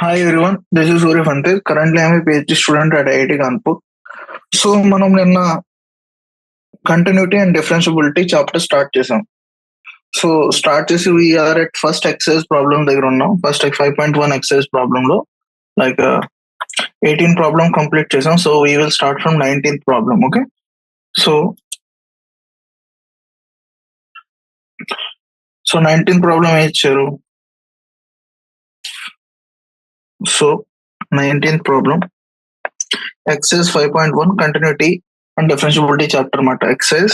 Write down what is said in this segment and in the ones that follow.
Hi everyone, this is Surya Phani Tez. Currently, I am a PhD student at IIT Kanpur. So, మనం నిన్న continuity and differentiability chapter start చేసాం. So start చేసి we are at first exercise problem దగ్గర ఉన్నాం. First 5.1 exercise problem లో like 18 problem complete చేసాం. So we will start from 19th problem. Okay, so 19th problem ఏం ఇచ్చారు? So 19th problem exercise 5.1 continuity and differentiability chapter అన్నమాట. Exercise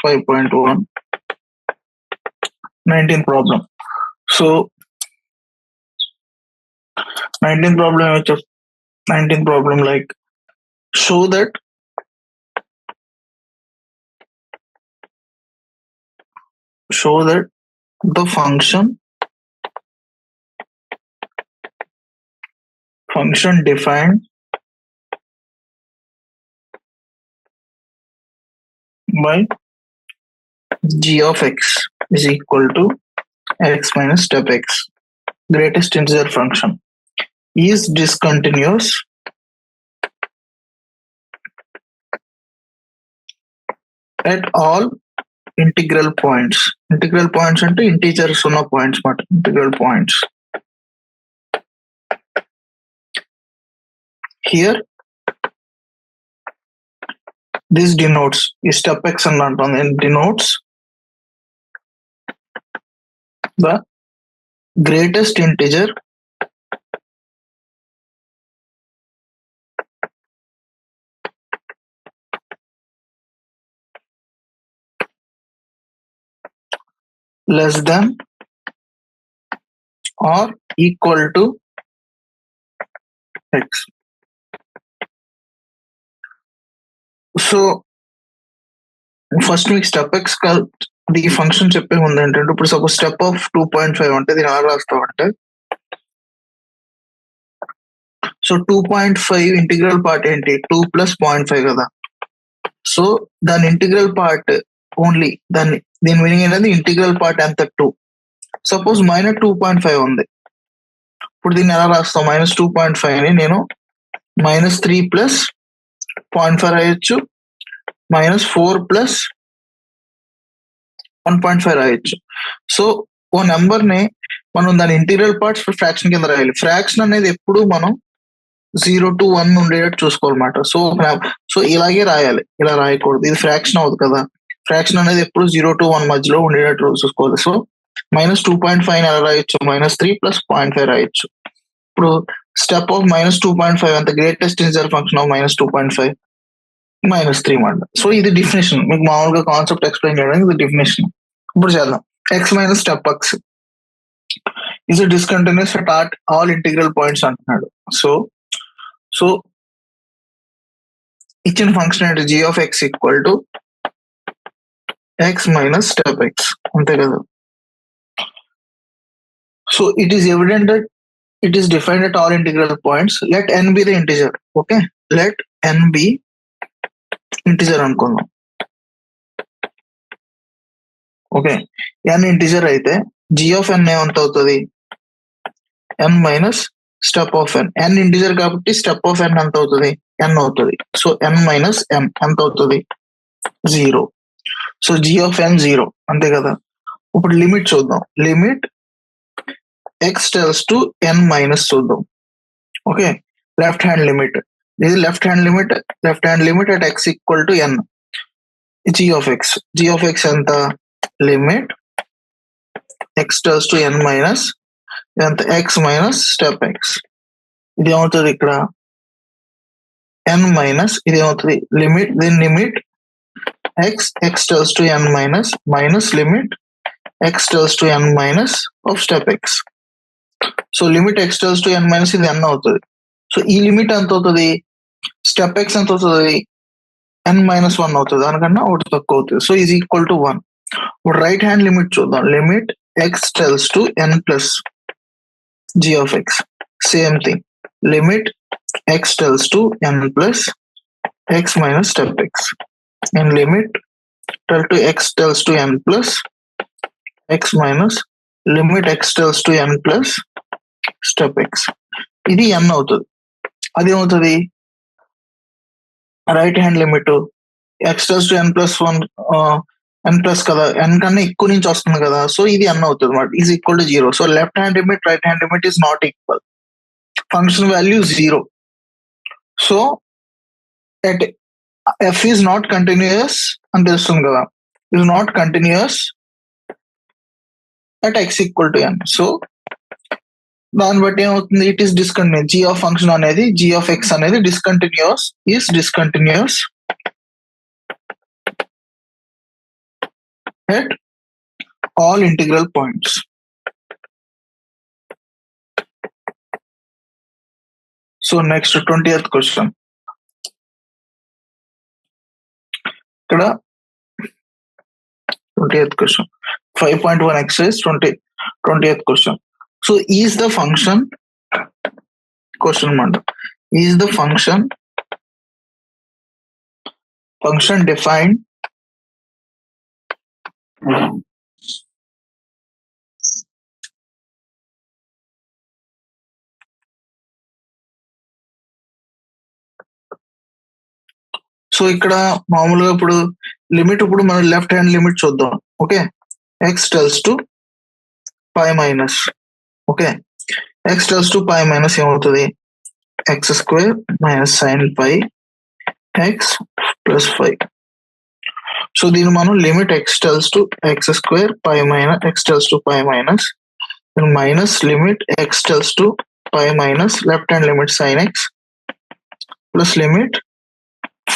5.1 19th problem. So 19th problem like show that the function defined by g of x is equal to x minus step x, greatest integer function, is discontinuous at all integral points. Integral points అంటే integers ఉన్న points మాట. Integral points. Here this denotes, is step x అని అంటుంది, and denotes the greatest integer less than or equal to x. So first మీకు step X the function చెప్పే ఉంది ఏంటంటే, ఇప్పుడు సపోజ్ స్టెప్ ఆఫ్ 2.5 అంటే దీని ఆర్ రాస్తామంటే, సో 2.5 ఇంటిగ్రల్ పార్ట్ ఏంటి? 2 + 0.5 కదా. సో దాని ఇంటిగ్రల్ పార్ట్ ఓన్లీ దీని మీనింగ్ ఏంటంటే ఇంటిగ్రల్ పార్ట్ ఎంత? 2. సపోజ్ -2.5 ఉంది. ఇప్పుడు దీన్ని ఎలా రాస్తాం? -2.5 ని నేను -3 + 0.5 రాయొచ్చు, -4 + 1.5 రాయొచ్చు. సో ఓ నెంబర్ ని మనం దాని ఇంటీరియల్ పార్ట్స్ ఫ్రాక్షన్ కింద రాయాలి. ఫ్రాక్షన్ అనేది ఎప్పుడు మనం 0 to 1 ఉండేటట్టు చూసుకోవాలన్నమాట. సో ఇలాగే రాయాలి, ఇలా రాయకూడదు. ఇది ఫ్రాక్షన్ అవుతుంది కదా. ఫ్రాక్షన్ అనేది ఎప్పుడు 0 to 1 మధ్యలో ఉండేటట్టు చూసుకోవాలి. సో -2.5 ఎలా రాయొచ్చు? -3 + 0.5 రాయొచ్చు. ఇప్పుడు స్టెప్ ఆఫ్ -2.5 అంత గ్రేటెస్ట్ ఇంటిజర్ ఫంక్షన్ ఆఫ్ -2.5 -3 మాట. సో ఇది డెఫినేషన్. మీకు మామూలుగా కాన్సెప్ట్ ఎక్స్ప్లెయిన్ చేయడానికి ఇది డెఫినేషన్. ఇప్పుడు చేద్దాం. x minus step x is a discontinuous at all integral points అంటున్నాడు. సో ఇచ్చిన ఫంక్షన్ అంటే g of x equal to x minus step x, అంతే కదా. So it is evident that it is defined at all integral points. Let n be the integer. Okay, let n be integer అనుకుందాం. Okay, n integer అయితే g of n ఏమంత అవుతుంది? n minus step of n. n integer కాబట్టి step of n ఎంత అవుతుంది? n అవుతుంది. So n minus m ఎంత అవుతుంది? 0. సో g of n 0, అంతే కదా. ఇప్పుడు లిమిట్ చూద్దాం. Limit x tells to n minus చూద్దాం. Okay, left hand limit. ఇది left hand limit at x equal to n. g of x ఎంత? Limit x tells to n minus ఎంత? x minus step x. ఇది ఏమవుతుంది ఇక్కడ? n minus ఇది ఏమవుతుంది? దీని limit x tells to n minus limit x tells to n minus of step x. So limit x tells to n minus ఇది n అవుతుంది. So ఈ లిమిట్ ఎంత అవుతుంది? స్టెప్ x ఎంత అవుతుంది? n మైనస్ 1 అవుతుంది. దానికన్నా ఒకటి తక్కువ అవుతుంది. So is equal to 1. ఇప్పుడు రైట్ హ్యాండ్ లిమిట్ చూద్దాం. Limit x tells to n plus g of x. Same thing. Limit x tells to n plus x minus step x in limit tell to x tells to n plus x minus limit x tells to n plus step x. ఇది n అవుతుంది. అది ఏమవుతుంది, right hand limit x tells to n plus one, n plus కదా, n కన్నా ఎక్కువ నుంచి వస్తుంది కదా, సో ఇది ఎన్ అవుతుంది అనమాట, is equal to 0. So left hand limit right hand limit is not equal, function value 0. So at f is not continuous అని తెలుస్తుంది కదా, is not continuous at x equal to n. So దాన్ని బట్టి ఏమవుతుంది, it is discontinuous. G of function అనేది, g of x అనేది discontinuous, is discontinuous at all integral points. So next 20th question. Ikkada 20th question. 5.1 exercise 20th question. So is the function is the function defined so ఇక్కడ మామూలుగా ఇప్పుడు limit, ఇప్పుడు మనం left hand limit చూద్దాం. Okay, x tells to pi minus, okay, x tells to pi minus ఏమవుతుంది, x square minus sine pi x plus 5. So దీన్ని మనం limit x tells to x square pi minus x tells to pi minus minus limit x tells to pi minus left hand limit sine x plus limit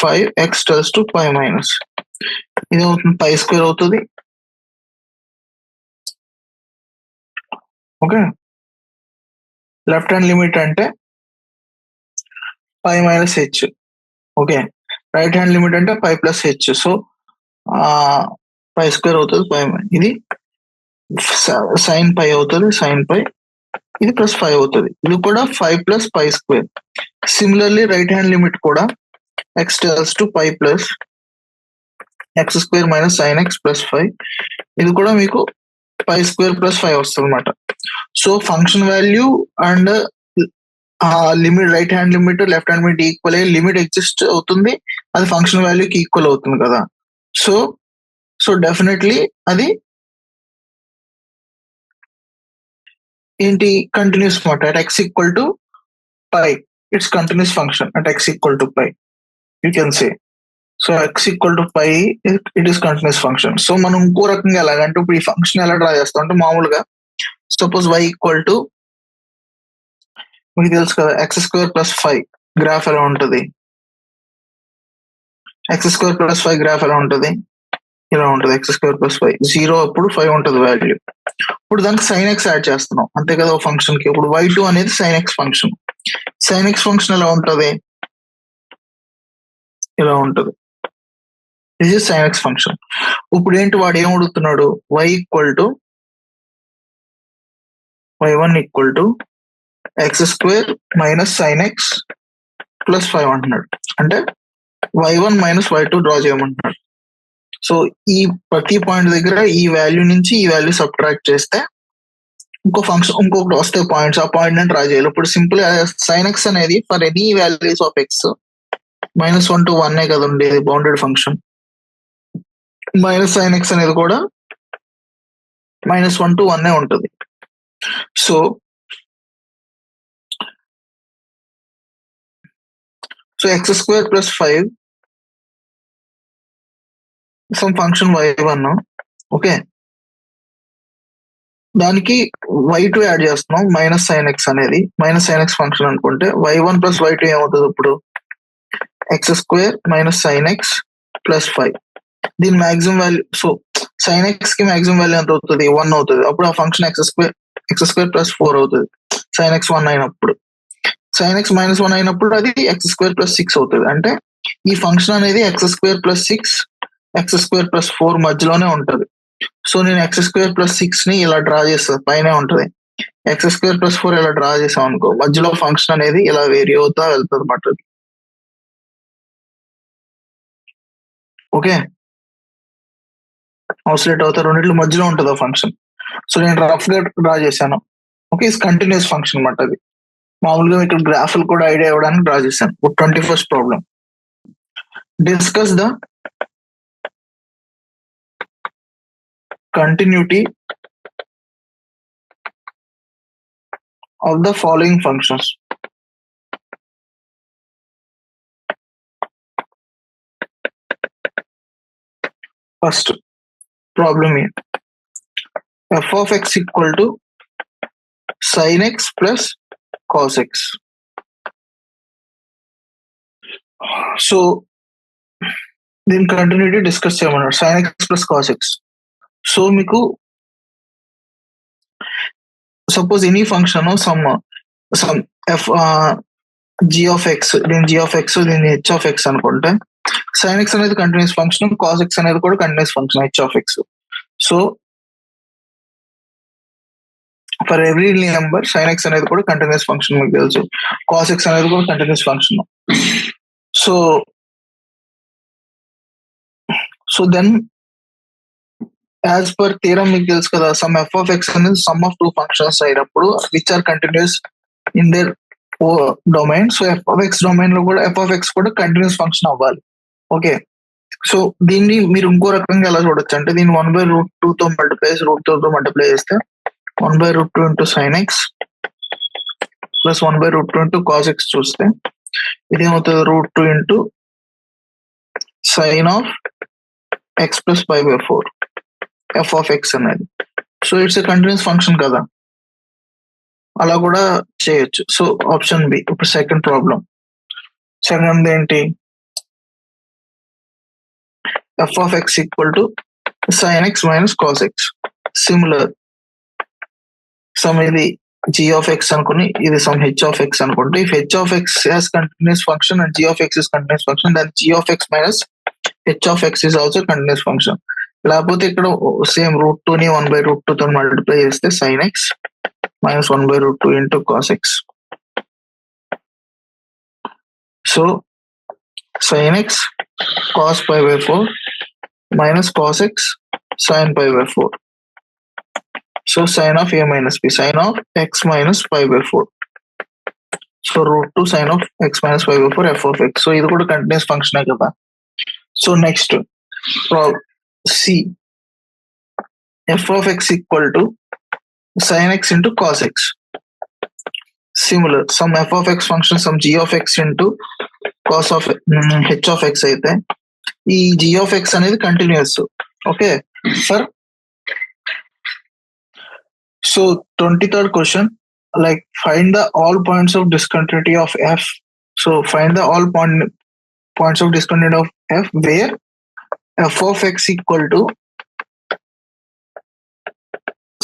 5x tells to pi minus, ఇది అవుతుంది pi square అవుతుంది. Okay, left hand limit అంటే pi minus h, okay, right hand limit అంటే pi plus h. So pi square అవుతుంది, pi ఇది sine pi అవుతుంది, sine pi, ఇది plus 5 అవుతుంది, ఇది కూడా 5 plus pi square. Similarly right hand limit కూడా x tells to pi plus x square minus sin x plus 5, ఇది కూడా మీకు pi square plus 5 వస్తుంది అనమాట. So function value and limit, right hand limit left hand limit equal అయ్యి limit exist అవుతుంది, అది function వాల్యూకి ఈక్వల్ అవుతుంది కదా. సో డెఫినెట్లీ అది ఏంటి, కంటిన్యూస్ మాట at x equal to pi, it's continuous function at x equal to pi, you can say. So x equal to pi it is continuous function. So మనం ఇంకో రకంగా ఎలాగంటే ఇప్పుడు ఈ ఫంక్షన్ ఎలా డ్రా చేస్తాం అంటే, మామూలుగా సపోజ్ y ఈక్వల్ టు మీకు తెలుసు కదా ఎక్స్ స్క్వేర్ ప్లస్ 5 గ్రాఫ్ ఎలా ఉంటుంది, ఎక్స్ స్క్వేర్ ప్లస్ 5 గ్రాఫ్ ఎలా ఉంటుంది, ఇలా ఉంటుంది, ఎక్స్ స్క్వేర్ ప్లస్ 5 0 అప్పుడు 5 ఉంటుంది వాల్యూ. ఇప్పుడు దానికి సైన్ ఎక్స్ యాడ్ చేస్తున్నాం అంతే కదా ఒక ఫంక్షన్ కి. ఇప్పుడు y2 అనేది sine X function, sign X function ఎలా ఉంటుంది, ఇలా ఉంటుంది, this is sign X function. ఇప్పుడు ఏంటి వాడు ఏం అడుగుతున్నాడు, y equal to y1 equal to x square minus sign x plus 5 అంటున్నాడు, అంటే y1 మైనస్ y2 డ్రా చేయమంటున్నాడు. సో ఈ ప్రతి పాయింట్ దగ్గర ఈ వాల్యూ నుంచి ఈ వాల్యూ సబ్ట్రాక్ట్ చేస్తే ఇంకో ఫంక్షన్ ఇంకొకటి వస్తే పాయింట్స్, ఆ పాయింట్ ని డ్రా చేయాలి. ఇప్పుడు సింపుల్ సైన్ ఎక్స్ అనేది for any values of x -1 to 1 కదా ఉండేది bounded function, minus sign X అనేది కూడా -1 to 1 ఉంటుంది. So X square plus 5 sum function y1, okay, దానికి y2 యాడ్ చేస్తున్నాం మైనస్ సైన్ ఎక్స్ అనేది, మైనస్ సైన్ ఎక్స్ ఫంక్షన్ అనుకుంటే y1 ప్లస్ y2 ఏమవుతుంది ఇప్పుడు X square minus sign x plus 5, దీని maximum value. So sign X కి maximum value ఎంత అవుతుంది, 1 అవుతుంది. అప్పుడు ఆ ఫంక్షన్ ఎక్స్ స్క్వేర్ ప్లస్ 4 అవుతుంది, సైన్ ఎక్స్ 1 అయినప్పుడు. సైన్ ఎక్స్ -1 అయినప్పుడు అది ఎక్స్ స్క్వేర్ ప్లస్ 6 అవుతుంది. అంటే ఈ ఫంక్షన్ అనేది X square plus 6 X square plus 4 మధ్యలోనే ఉంటుంది. సో నేను ఎక్స్ స్క్వేర్ ప్లస్ 6 ని ఇలా డ్రా చేస్తాను, పైన ఉంటుంది, ఎక్స్ స్క్వేర్ ప్లస్ 4 ఇలా డ్రా చేసాం అనుకో, మధ్యలో ఫంక్షన్ అనేది ఇలా వేరీ అవుతా వెళ్తుంది అన్నమాట. ఓకే, ఆసిలేట్ అవుతాయి, రెండిట్లో మధ్యలో ఉంటుంది ఆ ఫంక్షన్. సో నేను రఫ్ గా డ్రా చేశాను. ఓకే, ఇస్ కంటిన్యూస్ ఫంక్షన్ అనమాట అది. మామూలుగా ఇక్కడ గ్రాఫ్లు కూడా ఐడియా ఇవ్వడానికి డ్రా చేశాను. 21st problem, discuss the continuity of the following functions. First problem here, f of x equal to sin x plus cos x. So దీని కంటిన్యూటీ డిస్కస్ చేయమన్నాడు, sin x plus cos x. So మీకు suppose any function sum f g of x, దీని g of x, దీని h of x అనుకుంటే, sin x అనేది continuous function, cos x అనేది కూడా continuous function h of x. So for every number sin x అనేది కూడా continuous function మీకు తెలుసు, cos x అనేది కూడా continuous function. So then as per theorem మీకు తెలుసు కదా, సమ్ ఎఫ్ ఆఫ్ ఎక్స్ అనేది సమ్ ఆఫ్ టూ ఫంక్షన్స్ అయినప్పుడు which are continuous in their domain. So f of x domain లో కూడా ఎఫ్ ఆఫ్ ఎక్స్ కూడా కంటిన్యూస్ ఫంక్షన్ అవ్వాలి. Okay, so దీన్ని మీరు ఇంకో రకంగా ఎలా చూడొచ్చు అంటే, దీన్ని 1/√2 తో మల్టిప్లై చేసి √2 మల్టిప్లై చేస్తే 1/√2 into sine x plus 1/√2 into cos x చూస్తే ఇది ఏమవుతుంది, √2 into sine of x plus 5/4 f of x అనేది. So it's a continuous function కదా, అలా కూడా చేయొచ్చు. So option B. ఇప్పుడు సెకండ్ ప్రాబ్లం, సెకండ్ ఏంటి, f of x equal to sine x minus cos x. Similar some ఇది g of x అనుకుని ఇది సమ్ h of x అనుకుంటే, if h of x has continuous function and g of x is continuous function, then g of x minus h of x is also continuous function. లేకపోతే ఇక్కడ same √2 ని 1/√2 తో multiply చేస్తే sin x minus 1/√2 into cos x. So sin x cos π/4 minus cos x sin π/4. So sin of a minus b, sin of x minus π/4. So √2 sin of x minus π/4 f of x. So ఇది కూడా continuous function కదా. So next C, f of x equal to sin x into cos x. Similar, some f of x function, some g of x into cos of h of x అయితే ఈ g of x అనేది continuous. Okay sir. So 23rd question, like find the all points of discontinuity of f. So find the all points of discontinuity of f where f of x equal to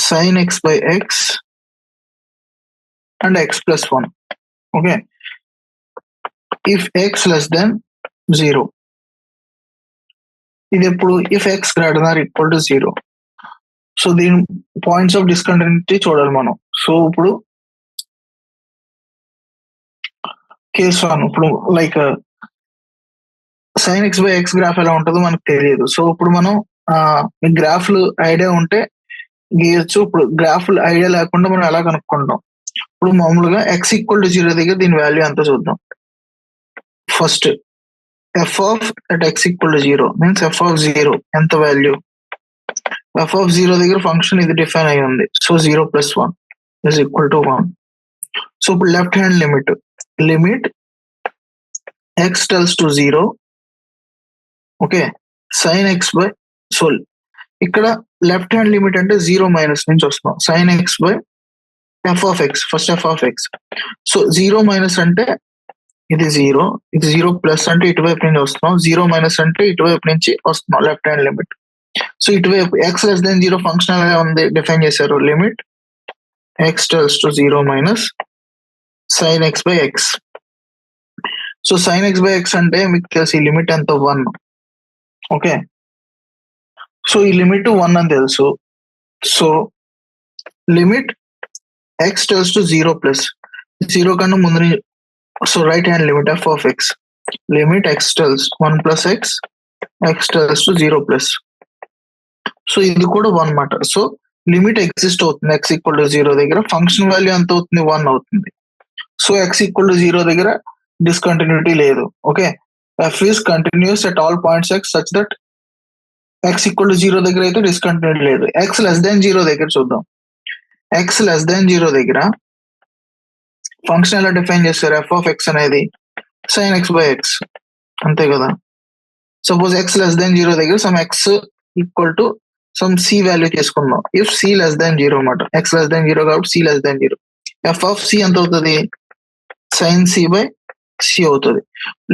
sin x by x and x plus 1. Okay, if x less than 0. ఇది ఎప్పుడు, if x greater than or equal to 0. So దీని points of discontinuity చూడాలి మనం. So ఇప్పుడు case 1, ఇప్పుడు like sign x by X graph ఎలా ఉంటుందో మనకు తెలియదు. సో ఇప్పుడు మనం గ్రాఫ్లు ఐడియా ఉంటే గీయచ్చు. ఇప్పుడు గ్రాఫ్లు ఐడియా లేకుండా మనం ఎలా కనుక్కుంటాం, ఇప్పుడు మామూలుగా x ఈక్వల్ టు 0 దగ్గర దీని వాల్యూ ఎంత చూద్దాం. First f of at x equal to 0 means F of 0 ఎంత వాల్యూ, ఎఫ్ ఆఫ్ 0 దగ్గర ఫంక్షన్ ఇది డిఫైన్ అయి ఉంది. So 0 + 1 is equal to 1. So ఇప్పుడు left hand limit x tells to 0. Okay, sine x by, so ఇక్కడ left hand limit అంటే 0 minus నుంచి వస్తున్నాం, sine x by f of x, first f of x. So 0 minus అంటే ఇది 0, ఇది 0 plus అంటే ఇటువైపు నుంచి వస్తున్నాం, 0 మైనస్ అంటే ఇటువైపు నుంచి వస్తున్నాం లెఫ్ట్ హ్యాండ్ లిమిట్. సో ఇటువైపు ఎక్స్ లెస్ దెన్ 0 ఫంక్షన్ ఎలా ఉంది డిఫైన్ చేశారు, limit x tells to 0 minus sign x by X. So sign x by x అంటే మీకు తెలుసు ఈ లిమిట్ ఎంత, 1. ఓకే, సో ఈ లిమిట్ 1 అని తెలుసు. So limit x tells to 0 plus 0 కన్నా ముందు, so right hand limit F of X limit x tells 1 + x X tells to 0 plus. So ఇది కూడా 1 మాట. సో లిమిట్ ఎగ్జిస్ట్ అవుతుంది ఎక్స్ ఈక్వల్ టు 0 దగ్గర. ఫంక్షన్ వాల్యూ ఎంత అవుతుంది? 1 అవుతుంది. సో ఎక్స్ ఈక్వల్ టు 0 దగ్గర డిస్కంటిన్యూటీ లేదు. Okay, F is continuous at all points X such that X equal to 0 దగ్గర అయితే డిస్కంటిన్యూటీ లేదు. ఎక్స్ లెస్ దాన్ 0 దగ్గర చూద్దాం. ఎక్స్ లెస్ దాన్ 0 దగ్గర ఫంక్షన్ ఎలా డిఫైన్ చేస్తారు? ఎఫ్ ఆఫ్ ఎక్స్ అనేది సైన్ ఎక్స్ బై ఎక్స్, అంతే కదా. సపోజ్ ఎక్స్ లెస్ దాన్ 0 దగ్గర some x equal to some c value తీసుకుందాం. ఇఫ్ సి లెస్ దాన్ 0 అన్నమాట. ఎక్స్ లెస్ దాన్ 0 కాబట్టి c less than 0. F of c ఎంత అవుతుంది? Sine c by c అవుతుంది.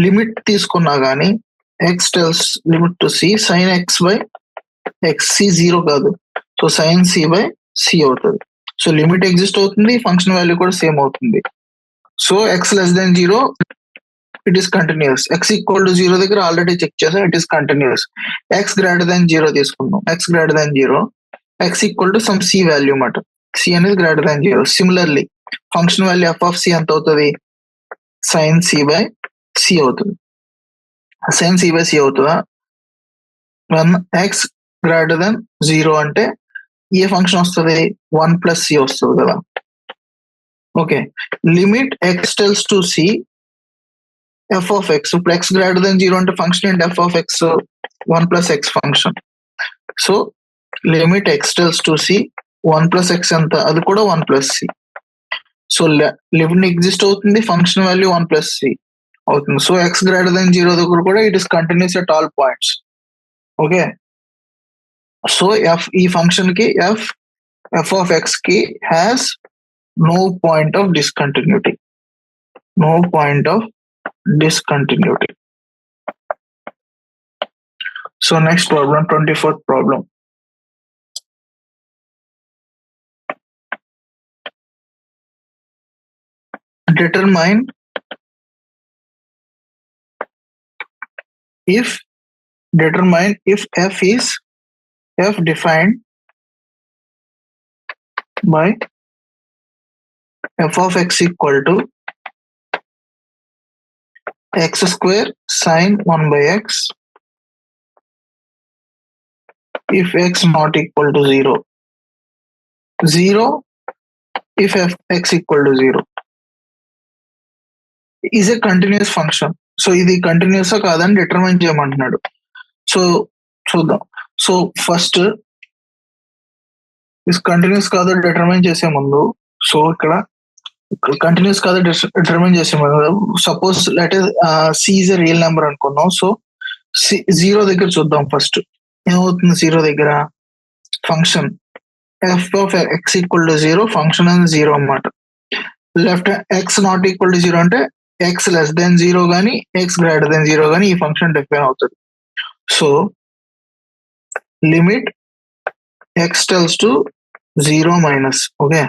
Limit తీసుకున్నా కానీ x tells limit to c sine x by x, c 0 కాదు. So sign c by c అవుతుంది. So limit exist అవుతుంది, function value కూడా same అవుతుంది. So x less than 0 it is continuous. X equal to 0 దగ్గర already check చేసాం, it is continuous. X greater than 0 తీసుకుందాం. X greater than 0, x equal to some c value అన్నమాట. C అనేది greater than 0. Similarly function value f of c ఎంత అవుతుంది? Sine c by c అవుతుంది. Sine c by C అవుతుందా? One X greater than 0 అంటే ఏ function వస్తుంది? 1 plus c వస్తుంది కదా. Okay, limit x tells to c f of x. ఇప్పుడు x greater than 0 అంటే ఫంక్షన్ ఏంటి? F of x 1 plus x function. So limit x tells to c 1 plus x ఎంత? అది కూడా 1 plus c. So limit exist అవుతుంది, function value 1 plus c అవుతుంది. So x greater than 0 దగ్గర కూడా it is continuous at all points. Okay, so f ఈ function కి f of x కి has no point of discontinuity. No point of discontinuity. So next problem, 24th problem. Determine if f is f defined by f of x equal to x square sine 1 by x if x not equal to 0. 0 if x equal to 0 is a continuous function. So ఇది continuous కాదని determine చేయమంటున్నాడు. So చూద్దాం. So first continuous కాదో determine చేసే ముందు, so ఇక్కడ continuous కాదో determine చేసే ముందు suppose let see is a real number అనుకున్నాం. సో 0 దగ్గర చూద్దాం. ఫస్ట్ ఏమవుతుంది? 0 దగ్గర function F of x equal to 0, function అనేది 0 అన్నమాట. Left X not equal to 0 అంటే ఎక్స్ లెస్ దెన్ 0 కానీ ఎక్స్ గ్రేటర్ దెన్ 0 కానీ ఈ ఫంక్షన్ డిఫైన్ అవుతుంది. So limit x tells to 0 minus. Okay,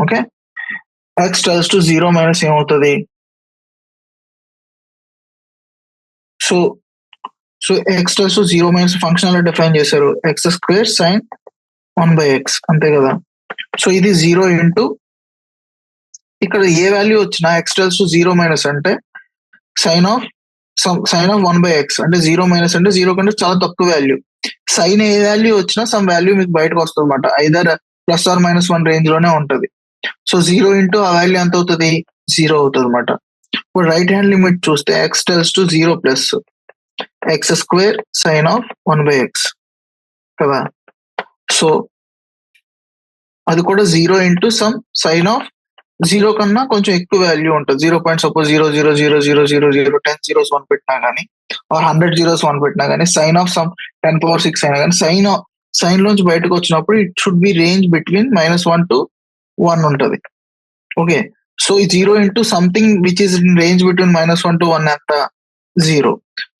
okay, x tells to 0 minus ఏమవుతుంది? So so x tells to 0 minus function అలా define చేశారు, x square sine 1 by x, అంతే కదా. So ఇది 0 into ఇక్కడ ఏ వాల్యూ వచ్చినా ఎక్స్ టెల్స్ టు 0 మైనస్ అంటే సైన్ ఆఫ్ 1 బై ఎక్స్ అంటే 0 మైనస్ అంటే 0 కంటే చాలా తక్కువ వాల్యూ. సైన్ ఏ వాల్యూ వచ్చినా సమ్ వాల్యూ మీకు బయటకు వస్తుంది అనమాట. Either plus or minus 1 range లోనే ఉంటది. సో 0 ఇంటూ ఆ వాల్యూ ఎంత అవుతుంది? 0 అవుతుంది అనమాట. ఇప్పుడు రైట్ హ్యాండ్ లిమిట్ చూస్తే X tells to 0 plus X square sign of 1 by X కదా. సో అది కూడా 0 ఇంటూ సమ్ సైన్ ఆఫ్ 0 కన్నా కొంచెం ఎక్కువ వాల్యూ ఉంటుంది. 0.000000 10 zeros 1 పెట్టినా కానీ ఆర్ 100 zeros 1 పెట్టినా కానీ సైన్ ఆఫ్ సమ్ 10⁻6 అయినా కానీ సైన్ లోంచి బయటకు వచ్చినప్పుడు it should be range between -1 to 1 ఉంటుంది. ఓకే, సో ఈ 0 into something which is in range between -1 to 1 ఎంత? 0.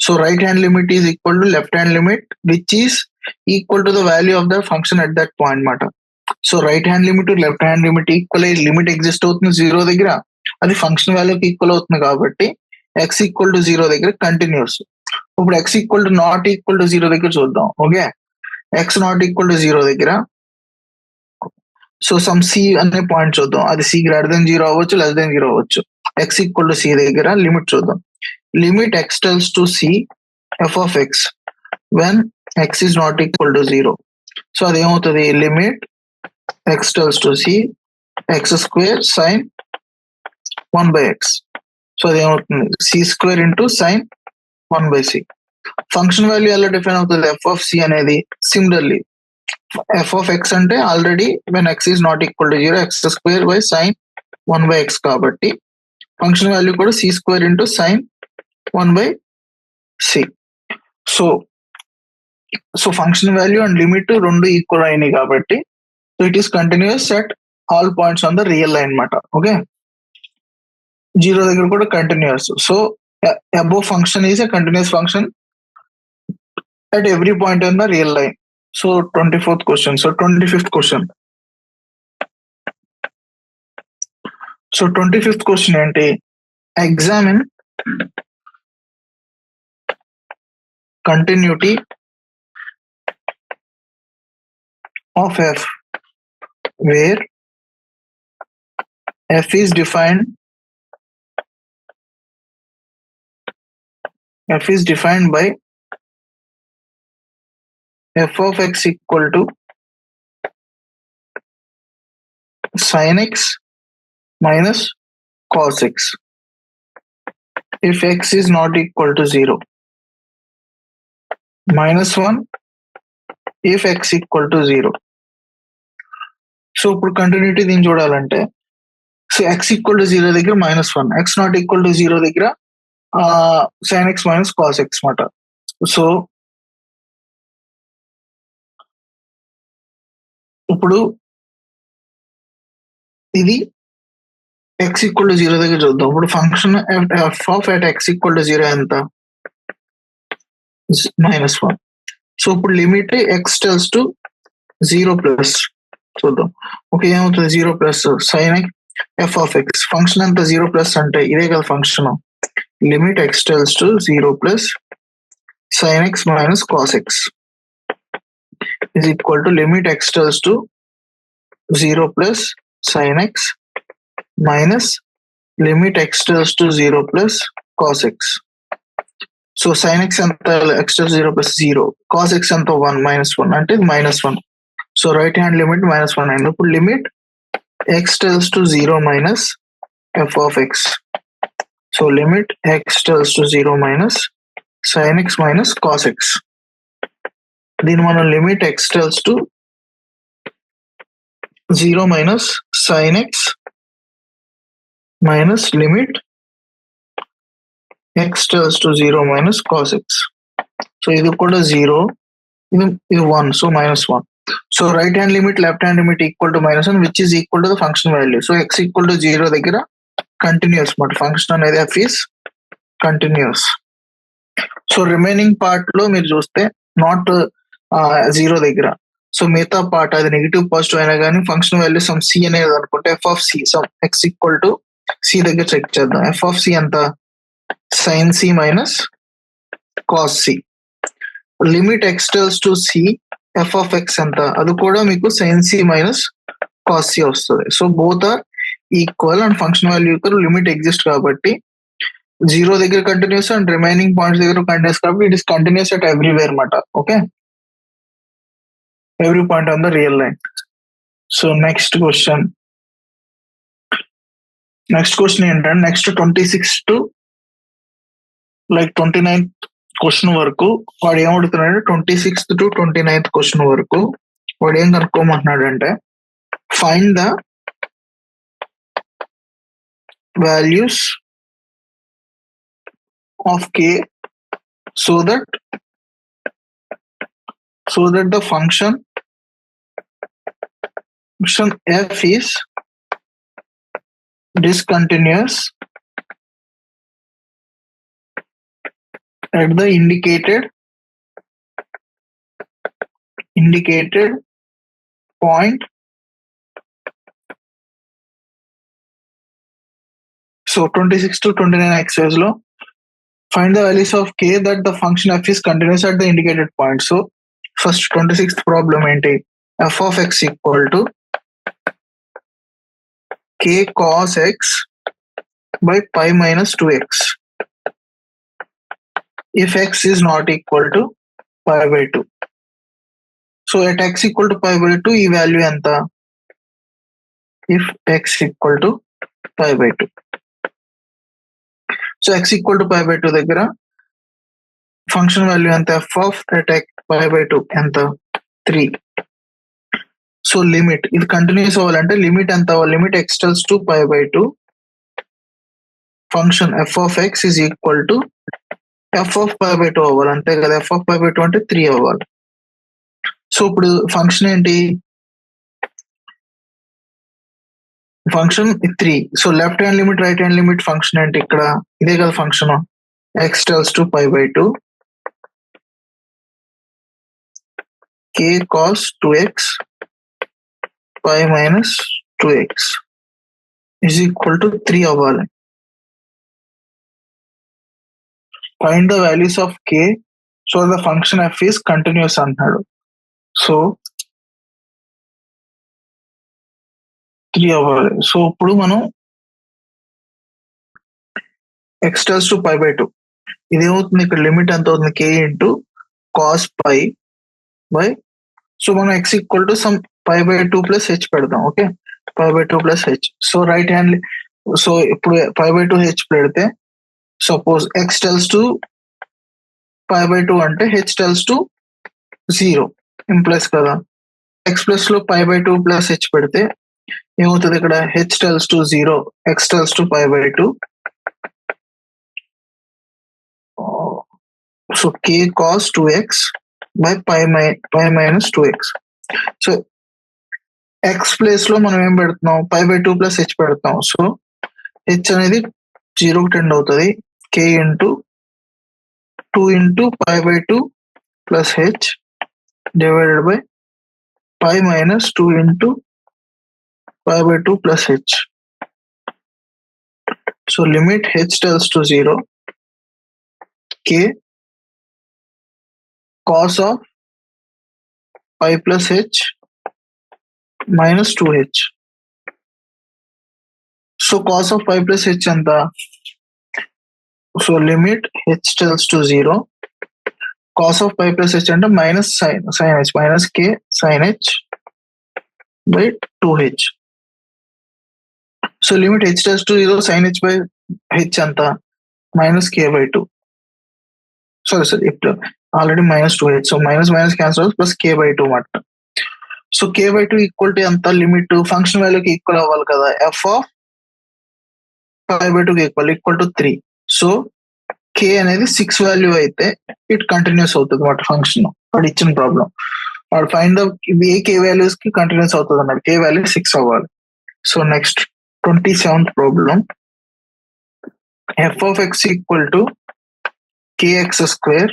So right hand limit is equal to left hand limit which is equal to the value of the function at that point మాట. So right hand limit left hand limit equal అయ్యి limit exist అవుతుంది 0 దగ్గర, అది function వాల్యూకి equal అవుతుంది కాబట్టి X equal to 0 దగ్గర continuous. ఇప్పుడు X equal to not equal to 0 దగ్గర చూద్దాం. Okay, X not equal to 0 దగ్గర సో సమ్ సి అనే పాయింట్ చూద్దాం. అది సి గ్రేటర్ దెన్ 0 అవ్వచ్చు, లెస్ దెన్ 0 అవ్వచ్చు. ఎక్స్ ఈక్వల్ టు సి దగ్గర లిమిట్ చూద్దాం. limit x tends to c f of x when x is not equal to 0. So అదేమవుతుంది, limit x tends to c x square sin 1 by x. So అదేమవుతుంది, c square into sin 1 by c. Function value ఎలా define అవుతుంది, f of c అనేది similarly f of x అంటే already when x is not equal to 0 x square by sine 1 by x కాబట్టి function value కూడా c square into sine 1 by c. So function value and limit రెండు equal అయినాయి కాబట్టి so it is continuous at all points on the real line అనమాట. Okay, 0 దగ్గర కూడా continuous. So above function is a continuous function at every point on the real line. So 24th question. So 25th question. So 25th question ante examine continuity of f where f is defined by f of x equal to sin x minus cos x if x is not equal to 0, minus 1 if x equal to 0. So ఇప్పుడు continuity దీన్ని చూడాలంటే so x equal to 0 దగ్గర minus 1, x not equal to 0 దగ్గర sin x minus cos x మాట. So ఇప్పుడు ఇది x equal to 0 దగ్గర చూద్దాం. ఇప్పుడు function f of at x equal to 0 ఎంత, -1. సో ఇప్పుడు limit x tells to 0 plus చూద్దాం. ఓకే, ఏమవుతుంది 0 plus sin x f of x function అంతా 0 ప్లస్ అంటే ఇదే కదా function. Limit x tells to 0 plus sin x minus cos x is equal to limit x tends to 0 plus sin x minus limit x tends to 0 plus cos x. So sin x anta x tends 0 plus 0, cos x anta 1 minus 1 ante -1. So right hand limit -1 ayindi. ఇప్పుడు limit x tends to 0 minus f of x. So limit x tends to 0 minus sin x minus cos x. దీని మనం limit x tends to 0 minus sin x minus limit x tends to 0 minus cos x. So ఇది కూడా 0, ఇది 1, so -1. So right hand limit left hand limit equal to -1 which is equal to the function value. So x equal to 0 దగ్గర continuous మాట, function అనేది f is continuous. So remaining part లో మీరు చూస్తే not 0 దగ్గర, సో మిగతా part అది negative positive అయినా కానీ ఫంక్షన్ వాల్యూ సమ్ సి అనేది అనుకుంటే f of c some x equal to c దగ్గర చెక్ చేద్దాం. ఎఫ్ ఆఫ్ సి ఎంత, sine c minus cos c. Limit x tells to c f of x ఎంత, అది కూడా మీకు sine c minus cos c వస్తుంది. So both are equal and function value limit exist కాబట్టి 0 దగ్గర continuous and remaining points దగ్గర continuous కాబట్టి it is continuous at everywhere మాట. Okay, every point on the real line. So next question ఏంటంటే next 26 to like 29th question వరకు వాడు ఏమడుతున్నాడు, 26th to 29th question వరకు వాడు ఏం కనుక్కోమంటున్నాడంటే find the values of k so that the function f is discontinuous at the indicated point. So 26 to 29 exercise lo find the values of k that the function f is continuous at the indicated point. So first 26th problem ఏంటి, f of x equal to k cos x by pi minus 2x. if x is not equal to pi by 2. So at x equal to pi by 2 ఈ value ఎంత? if x equal to pi by 2. So x equal to pi by 2 దగ్గర function value ఎంత? f of at x pi by 2 ఎంత? 3. So limit ఇది continuous అవ్వాలంటే limit ఎంత అవ్వాలి? Limit x tells టు pi by 2 function f of x is equal to f of pi by 2 అవ్వాలి, అంతే కదా? f of pi by 2 అంటే 3 అవ్వాలి. సో ఇప్పుడు ఫంక్షన్ ఏంటి? Function 3. So left hand limit right hand limit function ఏంటి ఇక్కడ? ఇదే కదా ఫంక్షన్ x టెల్స్ టు pi by 2 k cos 2x pi minus 2x is equal to 3 అవ్వాలి. Find the values of k so the function f is continuous అంటున్నాడు. So 3 అవ్వాలి. So ఇప్పుడు మనం x టెల్స్ టు pi by 2 ఇదేమవుతుంది? ఇక్కడ limit ఎంత అవుతుంది? k into cos pi by, so మనం x equal to some pi by 2 plus h పెడదాం. Okay, pi by 2 plus h. So right hand, so ఇప్పుడు pi by 2 h పెడితే suppose x tells టు pi by 2 అంటే h tells to 0 implies కదా. x plus లో pi by 2 plus h పెడితే ఏమవుతుంది? ఇక్కడ h tells to 0, x tells టు pi by 2. So k cos 2x by pi minus 2x. So x place లో మనం ఏం పెడుతున్నాం? pi by 2 ప్లస్ h పెడతాం. సో h అనేది 0కి టెండ్ అవుతుంది. k into 2 into pi by 2 plus h divided by pi minus 2 into pi by 2 plus h. So limit h tends to 0, k cos of pi plus h minus 2h. So cos of pi plus h anta. So limit h tends to 0, cos of pi plus h anta minus sin h minus k sin h by 2h. So limit h tends to 0 sin h by h anta minus k by 2. Sorry, already minus 2h. So minus minus cancels plus k by 2 మాట. So k by 2 equal to ఎంత? Limit function వాల్యూకి equal అవ్వాలి కదా. f of pi by 2 equal to 3. So k అనేది 6 value అయితే it continues అవుతుంది మాట function. వాడు ఇచ్చిన ప్రాబ్లం వాడు ఫైండ్ ఏ k వాల్యూస్ కి కంటిన్యూస్ అవుతుంది అన్నాడు. k వాల్యూ 6 అవ్వాలి. So next 27th problem, f of x equal to kx square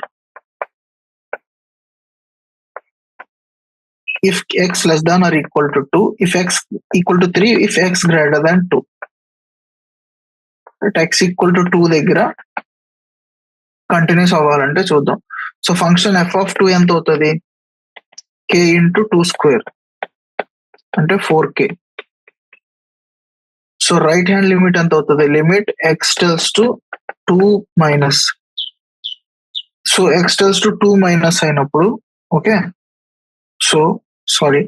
if x less than or equal to 2, if x equal to 3, if x greater than 2. At x equal to 2 దగ్గర continuous అవ్వాలంటే చూద్దాం. So function f of 2 ఎంత అవుతుంది? k into 2 square అంటే 4k. So right hand limit ఎంత అవుతుంది? Limit x tells to 2 minus. So x tells to 2 minus అయినప్పుడు okay. So sorry,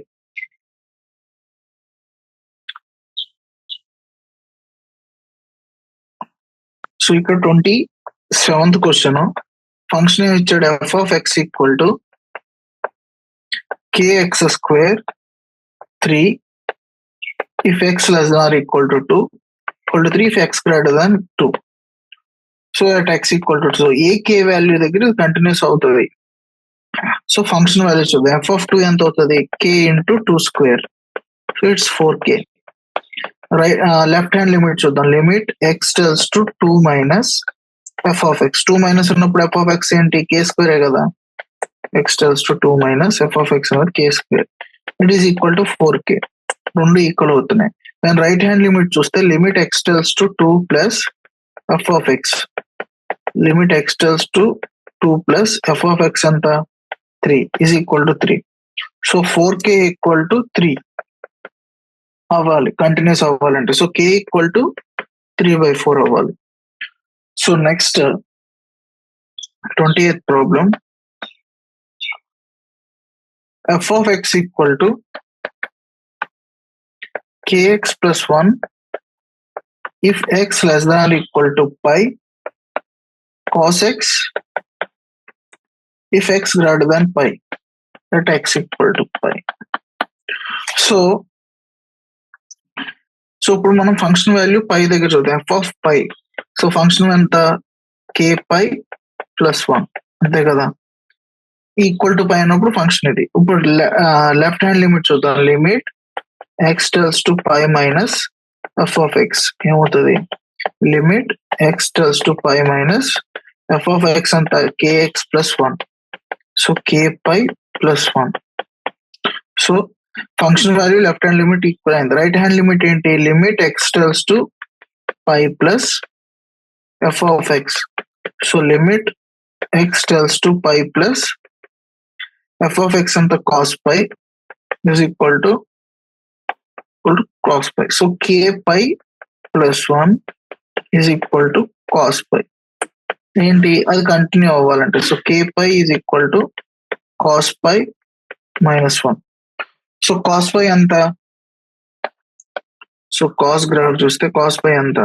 so ఇక్కడ 27th క్వశ్చన్ ఫంక్షన్ ఏమి ఇచ్చాడు? f of x equal to kx square 3 if x less than or equal to 2, equal to 3 if x greater than 2. So at x equal to 2, so ఏ k value దగ్గర continuous అవుతుంది. So function value చూద్దాం. f of 2 ఎంత అవుతుంది? k into 2 square, so it's 4k. Right left hand limit చూద్దాం. Limit x tells to 2 minus f of x. 2 minus ఉన్నప్పుడు f of x ఏంటి? k స్క్వేరే కదా. x tells to 2 minus f of x అనేది k square, it is equal to 4k. రెండు ఈక్వల్ అవుతున్నాయి. దాని రైట్ హ్యాండ్ లిమిట్ చూస్తే limit x tells to 2 plus f of x, limit x tells to 2 plus f of x ఎంత? 3 is equal to 3. So 4k equal to 3 అవ్వాలి continuous అవ్వాలంటే. So k equal to 3/4 అవ్వాలి. So next 28th problem. F of x equal to kx plus 1 if x less than or equal to pi cos x if x greater than pi at x equal to pi. So ఇప్పుడు మనం function value pi దగ్గర చూద్దాం. F of pi. So function ఎంత k pi plus 1 అంతే కదా. Equal to పై అన్నప్పుడు function ఇది. ఇప్పుడు లెఫ్ట్ హ్యాండ్ లిమిట్ చూద్దాం. Limit x tells to pi minus f of x ఏమవుతుంది? Limit x tells to pi minus f of x అంత k x plus 1. So k pi plus 1. So function value left hand limit equal అయింది. Right hand limit ఏంటి? Limit x tells to pi plus f of x. So limit x tells to pi plus f of x అంత cos phi is equal to cos pi. So k pi plus 1 is equal to cos pi. ఏంటి అది continue అవ్వాలంటే so k pi is equal to cos pi minus 1. So cos pi ఎంత? So cos graph చూస్తే cos pi ఎంత?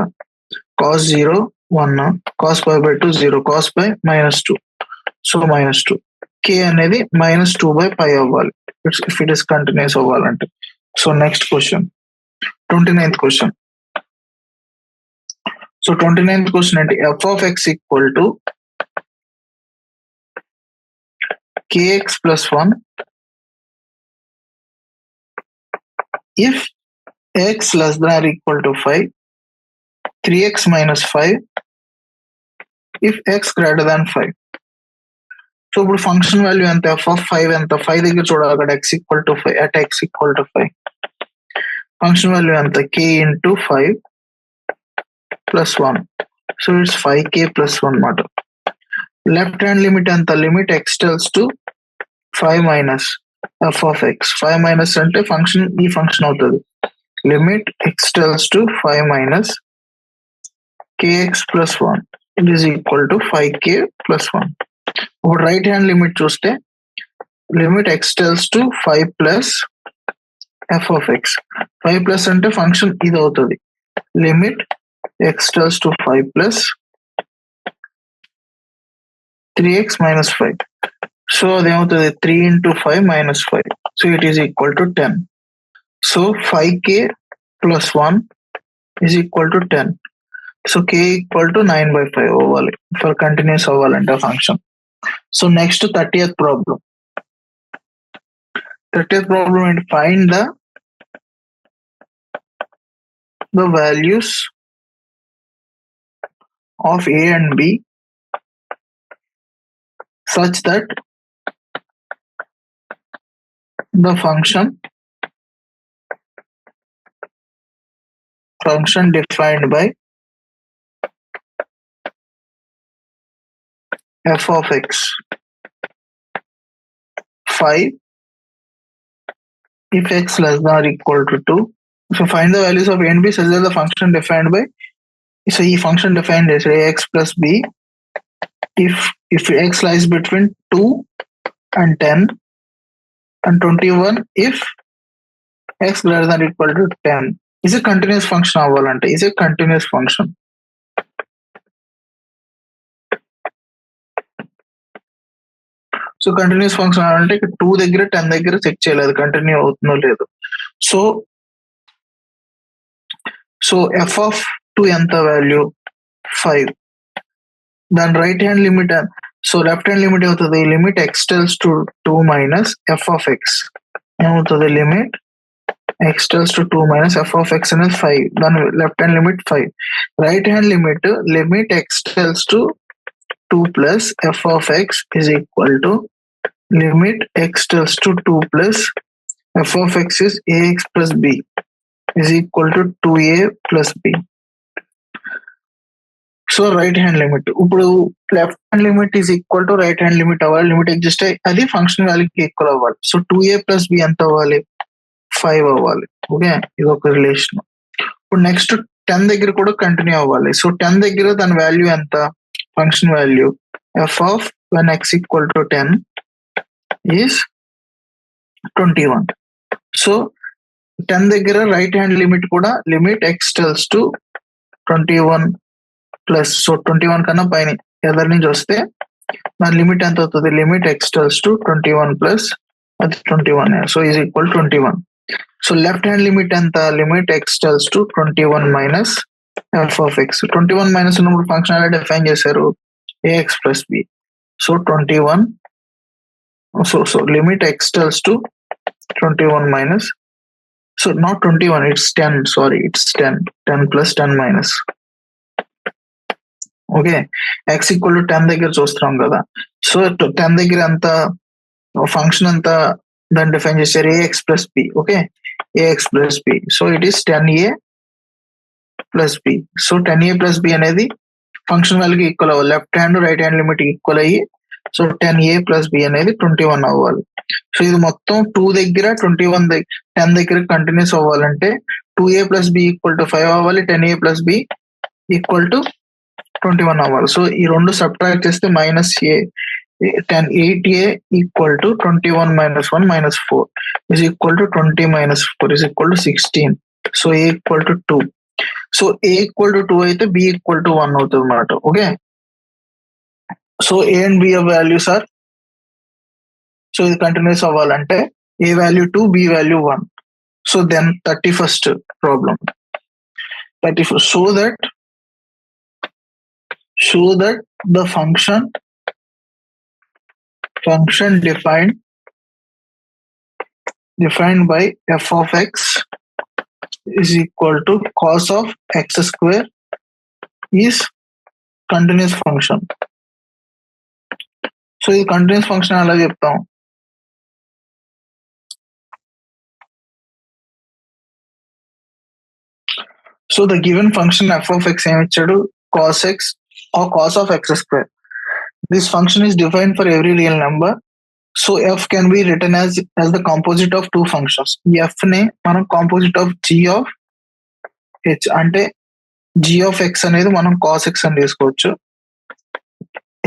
Cos 0 1 cos pi by 2 0 cos pi minus 2. So minus 2. K అనేది minus 2 by pi అవ్వాలి if it is continuous అవ్వాలంటే. So next question 29th question. So 29th question ఏంటి? F of x equal to k x plus 1 if x less than or equal to 5, 3x minus 5 if x greater than 5. So ఇప్పుడు function value ఎంత? F of 5 ఎంత? 5 దగ్గర చూడాలి అక్కడ x equal to 5 at x equal to 5. Function value ఎంత? k into 5 plus 1. So it's 5k plus 1 మాట. Left hand limit ఎంత? Limit x tells to 5 minus f of x. 5 minus అంటే function ఈ function అవుతుంది. Limit x tells to 5 minus k x plus 1 it is equal to 5k plus 1. ఇప్పుడు right hand limit చూస్తే limit x tells to 5 plus f of x. 5 plus అంటే function ఇది అవుతుంది. Limit x tells to 5 plus 3x minus 5. So అదేమవుతుంది? 3 into 5 minus 5. So it is equal to 10. So 5k plus 1 is equal to 10. So k equal to 9/5 అవ్వాలి for continuous అవ్వాలంటే function. So next 30th problem. 30th problem ఏంటి? Find the values of a and b such that the function defined by f of x 5 if x less than or equal to 2. So find the values of a and b such that the function defined by, so ఈ function defined as ax plus b if x lies between 2 and 10 and 21 if x greater than or equal to 10 is a continuous function అవ్వాలంటే is a continuous function. So continuous function అవ్వాలంటే 2 దగ్గర 10 దగ్గర check చేయలేదు continue అవుతుందో లేదు. So f of 2 ఎంత value? 5. దాని right hand limit. So left hand limit అవుతుంది limit x tells to 2 minus f of x ఏమవుతుంది? Limit x tells to 2 minus f of x అనేది 5. దాని left hand limit 5. Right hand limit limit x tells to 2 plus f of x is equal to limit x tells to 2 plus f of x is ax plus b is equal to 2a plus b. So right hand limit ఇప్పుడు left hand limit is equal to right hand limit అవ్వాలి. Limit exist అయ్యి అది function వాల్యూకి equal అవ్వాలి. So 2a plus b ఎంత అవ్వాలి? 5 అవ్వాలి. Okay, ఇది ఒక రిలేషన్. ఇప్పుడు నెక్స్ట్ 10 దగ్గర కూడా కంటిన్యూ అవ్వాలి. సో 10 దగ్గర దాని వాల్యూ ఎంత? Function value f of when x equal to 10 is 21. So 10 దగ్గర రైట్ హ్యాండ్ లిమిట్ కూడా limit x tells to 21 plus, so 21 కన్నా పైన ఎదర్ నుంచి వస్తే నా లిమిట్ ఎంత అవుతుంది, limit x tells to 21 plus అది 21, so is equal 21. So left hand limit ఎంత, limit x tells to 21 minus f of x. 21 మైనస్ ఉన్నప్పుడు ఫంక్షన్ ఎలా డిఫైన్ చేశారు, ax plus b. సో 21, so limit x tells to 21 minus, so not 21, it's 10, sorry, it's 10 plus 10 minus. Okay, x equal to 10 దగ్గర చూస్తున్నాం కదా, so 10 దగ్గర అంత ఫంక్షన్ అంతా దాన్ని డిఫైన్ చేశారు ax plus b. Okay, ax plus b, so it is 10a plus b. So 10a plus b అనేది function వాల్యూకి ఈక్వల్ అవ్వాలి, left hand right hand limit equal అయ్యి, సో 10a plus b అనేది 21 అవ్వాలి. So ఇది మొత్తం 2 దగ్గర 21 10 దగ్గర కంటిన్యూస్ అవ్వాలంటే 2a plus b equal to 5 అవ్వాలి, 10a plus b equal to 21 అవ్వాలి. సో ఈ రెండు సబ్ట్రాక్ట్ చేస్తే minus a 8a equal to 21 minus 1 minus 4 is equal to 20 minus 4 is equal to 16. So a equal to 2. So a equal to 2 అయితే b equal to 1 అవుతుంది అన్నమాట. Okay, so a and b values are, so ఇది continuous అవ్వాలంటే a value 2 b value 1. So then 31st problem, 31st, so that the function defined by f of x is equal to cos of x square is continuous function. So ఇది continuous function అలా చెప్తాం. So the given function f of x ఏమి ఇచ్చాడు, cos x or cos of x square. This function is defined for every real number. So f can be written as the composite of two functions. ఈ f ని మనం composite of g of h అంటే g of x అనేది మనం cos x అని తీసుకోవచ్చు,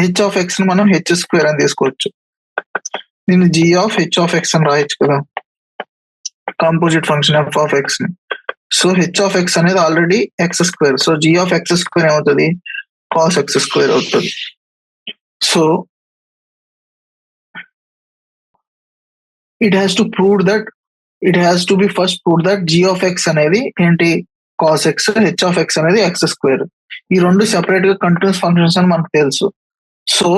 h of x ని మనం h స్క్వేర్ అని తీసుకోవచ్చు. దీన్ని g of h of x అని రాయొచ్చు కదా, composite function f of x ని. సో h of x అనేది already x square, so g of x square ఏమవుతుంది, cos x స్క్వేర్ అవుతుంది. So it has to be first proved that g of x అనేది ఏంటి, cos x, h of x అనేది x square. ఈ రెండు separate గా continuous functions అని మనకు తెలుసు. సో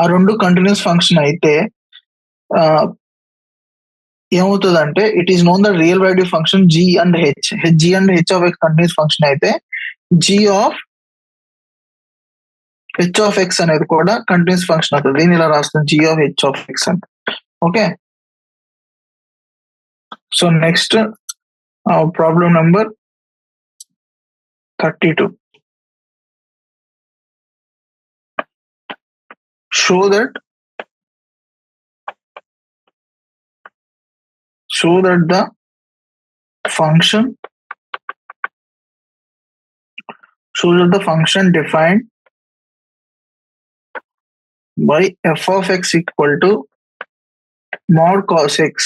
ఆ రెండు కంటిన్యూస్ ఫంక్షన్ అయితే ఏమవుతుందంటే it is known the real value function g and h of x continuous function అయితే g of h of x అనేది కూడా కంటిన్యూస్ ఫంక్షన్ అవుతుంది. దీని ఇలా రాస్తుంది g of h of x అని. Okay, so next problem number 32. Show that the function defined by f of x equal to mod cos x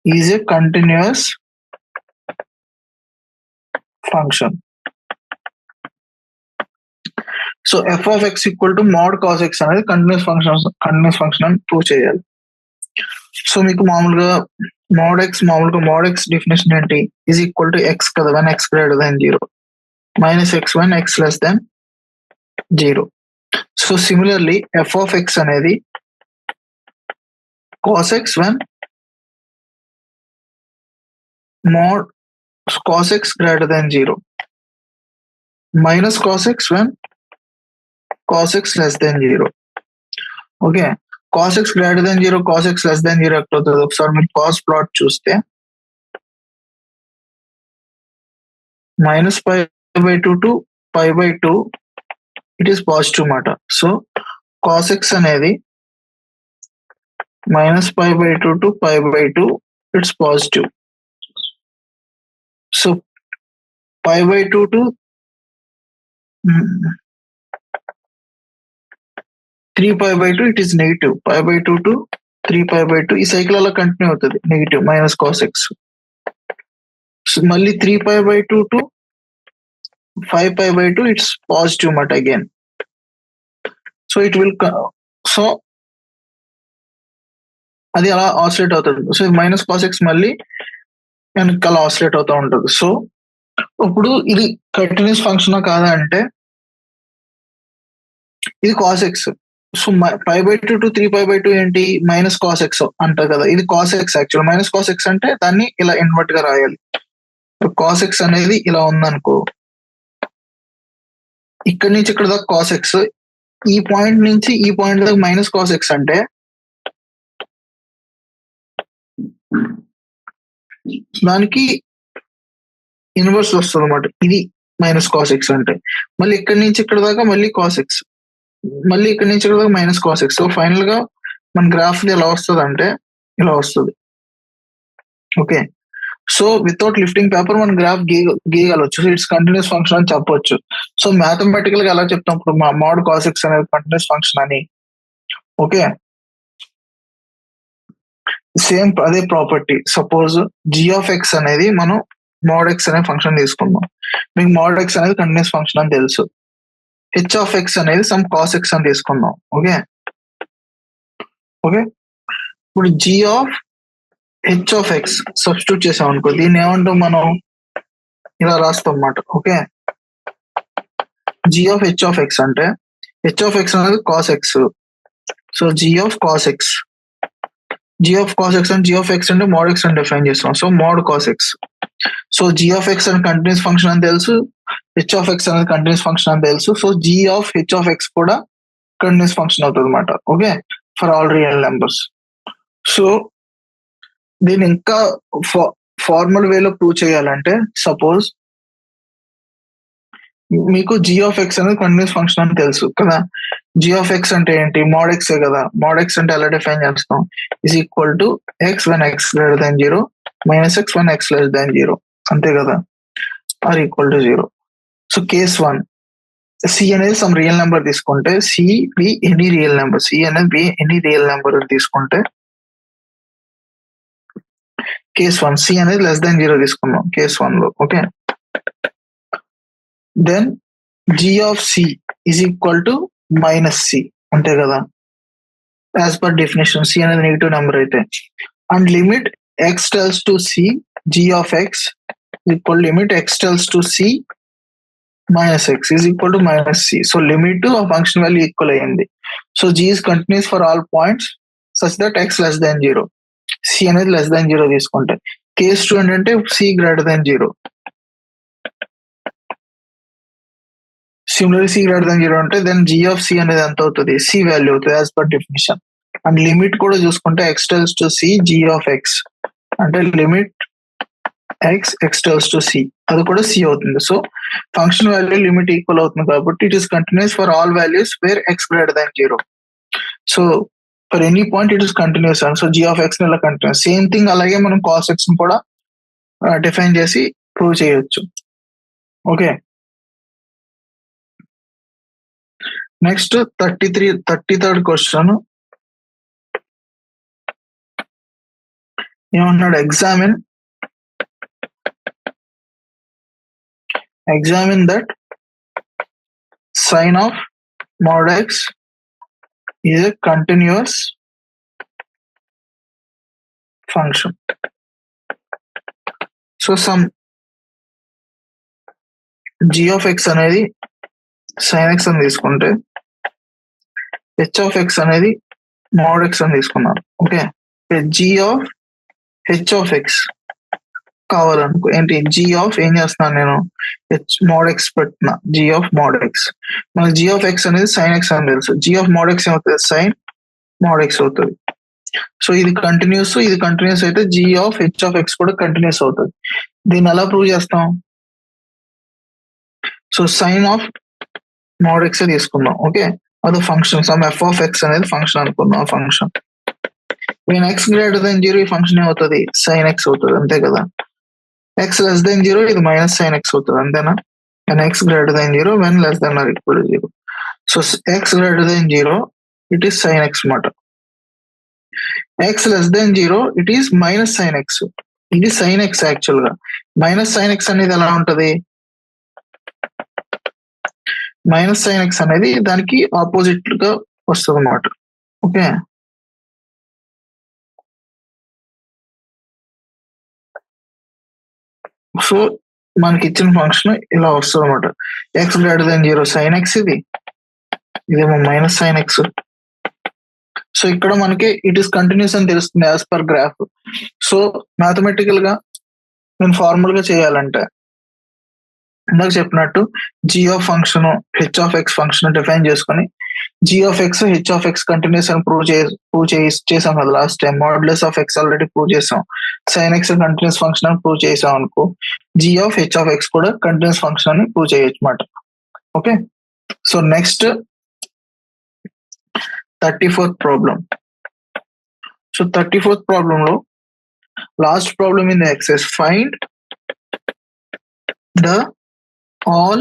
is a continuous function. So f of x equal to mod cos x అనేది continuous function అని prove చేయాలి. So మీకు మామూలుగా mod x definition ఏంటి, is equal to x కదా when x greater than 0, minus x when x less than 0. So similarly f of x అనేది cos x when mod cos x greater than 0, minus cos x when cos x less than 0. Okay, cos x greater than 0, cos x less than 0 ఎక్కడ అవుతుంది, ఒకసారి మీరు cos plot చూస్తే -π/2 to π/2 it is positive మాట. సో cos x అనేది -π/2 to π/2 it's positive. So π/2 to 3 pi by 2 it is negative. Pi by 2 to 3 pi by 2 ఈ cycle అలా కంటిన్యూ అవుతుంది నెగిటివ్ మైనస్ కాస్ ఎక్స్. మళ్ళీ 3 pi by 2 to 5 pi by 2 it's positive మాట again. So it will so అది అలా oscillate అవుతుంది. So minus cos X మళ్ళీ వెనక అలా ఆసిలేట్ అవుతూ ఉంటుంది. సో ఇప్పుడు ఇది కంటిన్యూస్ ఫంక్షన్ కాదా అంటే ఇది cos x. So pi by 2 to 3 pi by 2 ఏంటి మైనస్ కాస్ ఎక్స్ అంటారు కదా, ఇది cos X actual. Minus cos x అంటే దాన్ని ఇలా ఇన్వర్ట్ గా రాయాలి. కాస్ ఎక్స్ అనేది ఇలా ఉందనుకో, ఇక్కడి నుంచి ఇక్కడ దాకా కాస్ ఎక్స్, ఈ పాయింట్ నుంచి ఈ పాయింట్ దాకా మైనస్ కాస్ ఎక్స్ అంటే దానికి ఇన్వర్స్ వస్తుంది అనమాట. ఇది మైనస్ కాస్ ఎక్స్ అంటే మళ్ళీ ఇక్కడి నుంచి ఇక్కడ దాకా మళ్ళీ కాస్ ఎక్స్, మళ్ళీ ఇక్కడ నుంచి ఇక్కడ దాకా minus cos x. So final గా మన గ్రాఫ్ ఎలా వస్తుంది అంటే ఇలా వస్తుంది. Okay, so without lifting paper మన గ్రాఫ్ గీయగలవచ్చు. సో ఇట్స్ కంటిన్యూస్ ఫంక్షన్ అని చెప్పొచ్చు. సో మ్యాథమెటికల్ గా ఎలా చెప్తాం ఇప్పుడు మోడ్ కాస్ ఎక్స్ అనేది కంటిన్యూస్ ఫంక్షన్ అని. ఓకే, సేమ్ అదే property. Suppose g of x అనేది మనం మోడ్ ఎక్స్ అనే ఫంక్షన్ తీసుకుందాం. మీకు మోడ్ ఎక్స్ అనేది కంటిన్యూస్ ఫంక్షన్ అని తెలుసు. హెచ్ ఆఫ్ ఎక్స్ అనేది సమ్ కాస్ ఎక్స్ అని తీసుకుందాం. ఓకే ఓకే, ఇప్పుడు g of h of x substitute చేసాం అనుకో, దీన్ని ఏమంటాం మనం ఇలా రాస్తాం అన్నమాట. Okay, g of h of x అంటే హెచ్ ఆఫ్ ఎక్స్ అనేది cos x. So g of cos x, g of cos x అంటే జీ ఆఫ్ ఎక్స్ అంటే మోడ్ ఎక్స్ అని డిఫైన్ చేస్తాం. So mod cos x. So g of x అని continuous function అని తెలుసు, h of x అనేది continuous function అని తెలుసు. So g of h of x కూడా కంటిన్యూస్ ఫంక్షన్ అవుతుంది అనమాట. Okay, for all real numbers. So దీన్ని ఇంకా ఫార్మల్ వేలో ప్రూవ్ చేయాలంటే సపోజ్ మీకు జీ ఆఫ్ ఎక్స్ అనేది కంటిన్యూస్ ఫంక్షన్ అని తెలుసు కదా. జీ ఆఫ్ ఎక్స్ అంటే ఏంటి మోడ్ ఎక్స్ కదా. మోడ్ ఎక్స్ అంటే ఎలా డిఫైన్ చేస్తాం, is equal to x when x greater than 0 minus x when x less than 0 అంతే కదా, or equal to 0. So case 1 c అనేది సమ్ రియల్ నెంబర్ తీసుకుంటే, c be any real number, c అనేది be any real number తీసుకుంటే case 1 c అనేది less than 0 తీసుకున్నాం case 1 లో. Okay, then g of c is equal to minus c అంతే కదా, as per definition c అనేది negative number అయితే. And limit x tells to c g of x equal limit x tells to c minus x is equal to minus c. So limit ఆ function value equal అయ్యింది. So g is continuous for all points such that x less than 0, c అనేది less than 0 తీసుకుంటే. Case 2 ఏంటంటే c greater than 0. Similarly c greater than 0 అంటే then g of c అనేది ఎంత అవుతుంది, c value అవుతుంది as per definition. And limit కూడా చూసుకుంటే x tells to c g of x అంటే limit x x tells to c అది కూడా సి అవుతుంది. So function value limit equal అవుతుంది కాబట్టి it is continuous for all values where x greater than 0. So for any point it is continuous అని. So g of x ఇలా continuous. Same thing అలాగే మనం cos x కూడా define చేసి prove చేయొచ్చు. Okay, next 33rd question ఏమన్నాడు, examine that sine of mod x is a continuous function. So some g of x అనేది sin x అని తీసుకుంటే h of x అనేది mod x అని తీసుకున్నాను. Okay, g of h of x కావాలనుకో ఏంటి g of ఏం చేస్తున్నాను నేను h mod x పెట్టిన g of mod x. మనకి g of x అనేది sin x అని తెలుసు, g of mod x ఏమవుతుంది sin mod x అవుతుంది. సో ఇది కంటిన్యూస్ అయితే g of h of x కూడా కంటిన్యూస్ అవుతుంది. దీన్ని ఎలా ప్రూవ్ చేస్తాం, so sine of mod x తీసుకుందాం. ఓకే, అది function some f of x అనేది ఫంక్షన్ అనుకుందాం. Function when x greater then 0 ఈ ఫంక్షన్ ఏమవుతుంది sin x అవుతుంది అంతే కదా. x లెస్ దెన్ 0 ఇది మైనస్ sin x అవుతుంది అంతేనా. and x greater than 0 when less than or equal to 0. So x greater than 0, it is sin x matter. X less than 0, it is minus sin x. ఇది sin x actual గా. Minus sin x అనేది ఎలా ఉంటది? Minus sin x అనేది దానికి opposite గా వస్తుంది అన్నమాట. ఓకే, సో మనకి ఇచ్చిన ఫంక్షన్ ఇలా వస్తుంది అనమాట. X greater than 0 sin x, ఇదేమో మైనస్ sin x. సో ఇక్కడ మనకి ఇట్ ఈస్ కంటిన్యూస్ అని తెలుస్తుంది as per graph. So mathematical గా నేను ఫార్మల్ గా చేయాలంటే ఇందాక చెప్పినట్టు g of function h of x function define చేసుకొని g of x h of x continuous అని ప్రూవ్ చేసాం కదా last time. Modulus of x already prove చేసాం. sin x కంటిన్యూస్ ఫంక్షన్ అని ప్రూవ్ చేసాం అనుకో, g of h of x కూడా continuous function అని ప్రూవ్ చేయొచ్చు అన్నమాట. Okay, so next 34th problem. So 34th problem లో last problem in the exercise, find the all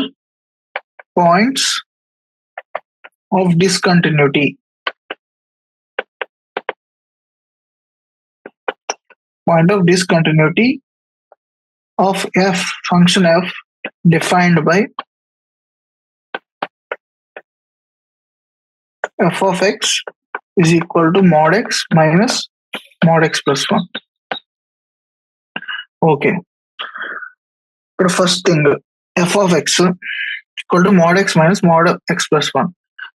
points of discontinuity. Point of discontinuity of f, function f defined by f of x is equal to mod x minus mod x plus 1. Okay, but first thing, f of x equal to mod x minus mod x plus 1.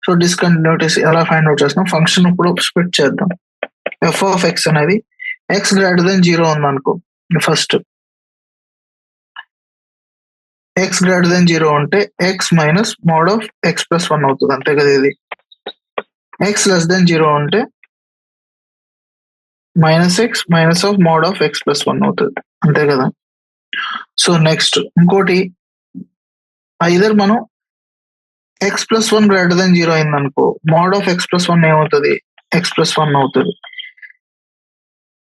So discontinuities ఎలా find out చేస్తున్నాం? Function ఇప్పుడు split చేద్దాం. F of x అనేది X greater than 0 ఉందనుకో, first X greater than 0 ఉంటే X minus mode of x plus 1 అవుతుంది, అంతే కదా. ఇది ఎక్స్ లెస్ దెన్ 0 ఉంటే minus x minus of mod of x plus 1 అవుతుంది, అంతే కదా. సో నెక్స్ట్ ఇంకోటి, ఐదర్ మనం ఎక్స్ ప్లస్ 1 గ్రేటర్ దెన్ 0 అయిందనుకో, మోడ్ ఆఫ్ ఎక్స్ ప్లస్ 1 ఏమవుతుంది? ఎక్స్ ప్లస్ 1 అవుతుంది.